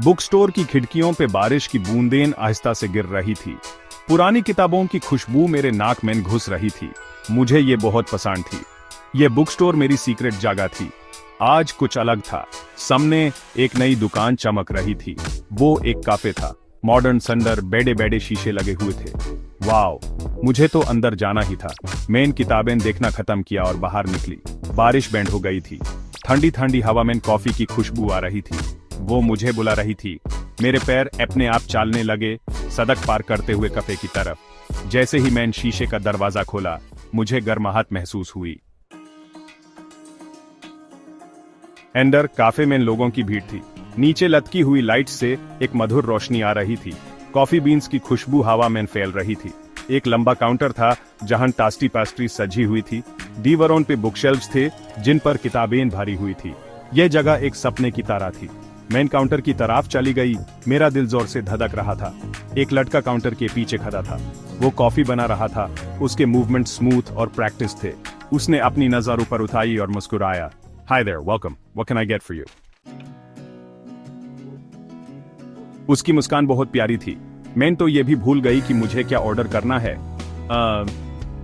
Book store की खिड़कियों पे बारिश की बूंदें आहिस्ता से गिर रही थी। पुरानी किताबों की खुशबू मेरे नाक में घुस रही थी। मुझे ये बहुत पसंद थी। ये बुक स्टोर मेरी सीक्रेट जगह थी। आज कुछ अलग था। सामने एक नई दुकान चमक रही थी। वो एक काफे था। मॉडर्न संदर, बेडे बेडे शीशे लगे हुए थे। वाओ, मुझे तो अंदर जाना ही था। मैंने किताबें देखना खत्म किया और बाहर निकली। बारिश बैंड हो गई थी। ठंडी ठंडी हवा में कॉफी की खुशबू आ रही थी। वो मुझे बुला रही थी। मेरे पैर अपने आप चलने लगे, सड़क पार करते हुए कैफे की तरफ। जैसे ही मैंने शीशे का दरवाजा खोला, मुझे गर्माहट महसूस हुई। अंदर काफे में लोगों की भीड़ थी। नीचे लटकी हुई लाइट से एक मधुर रोशनी आ रही थी। कॉफी बीन्स की खुशबू हवा में फैल रही थी। एक लंबा काउंटर था जहां टास्टी पास्ट्री सजी हुई थी। दीवारों पे बुकशेल्फ्स थे जिन पर किताबें भरी हुई थी। यह जगह एक सपने की तरह थी। मेन काउंटर की तरफ चली गई। मेरा दिल जोर से धड़क रहा था। एक लड़का काउंटर के पीछे खड़ा था। वो कॉफी बना रहा था। उसके मूवमेंट स्मूथ और प्रैक्टिस थे। उसने अपनी नजर ऊपर उठाई और मुस्कुराया। Hi there, welcome. What can I get for you? उसकी मुस्कान बहुत प्यारी थी। मैं तो ये भी भूल गई कि मुझे क्या ऑर्डर करना है।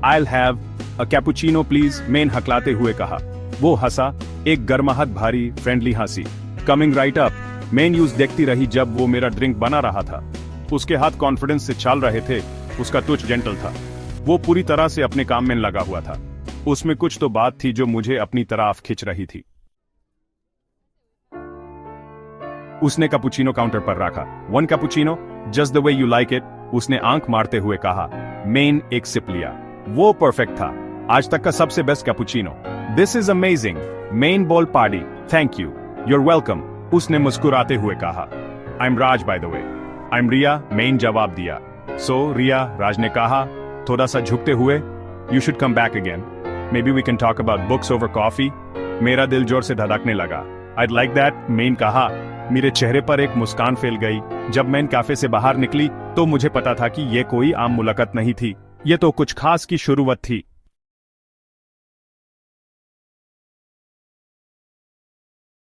I'll have a cappuccino please, मैंने हकलाते हुए कहा। वो हंसा, एक गर्माहट भरी फ्रेंडली हंसी। Coming right up, मैं न्यूज़ देखती रही जब वो मेरा ड्रिंक बना रहा था। उसके हाथ कॉन्फिडेंस से चल रहे थे। उसका टच जेंटल था। वो पूरी तरह से अपने काम में लगा हुआ था। उसमें कुछ तो बात थी जो मुझे अपनी तरफ खींच रही थी। उसने कैपुचिनो काउंटर पर रखा। One cappuccino, just the way you like it, उसने आंख मारते हुए कहा। मैंने एक सिप लिया। वो परफेक्ट था। आज तक का सबसे best cappuccino. This is amazing. मेन बॉल पार्टी, थैंक यू। यूर वेलकम, उसने मुस्कुराते हुए कहा। I am Raj by the way. I am Riya, मेन जवाब दिया। सो रिया, राज ने कहा थोड़ा सा झुकते हुए। You should come back again. Maybe we can talk about books over coffee. मेरा दिल जोर से धड़कने लगा। I'd like that, मैंने कहा। मेरे चेहरे पर एक मुस्कान फैल गई। जब मैं कैफे से बाहर निकली तो मुझे पता था कि ये कोई आम मुलाकात नहीं थी। ये तो कुछ खास की शुरुआत थी।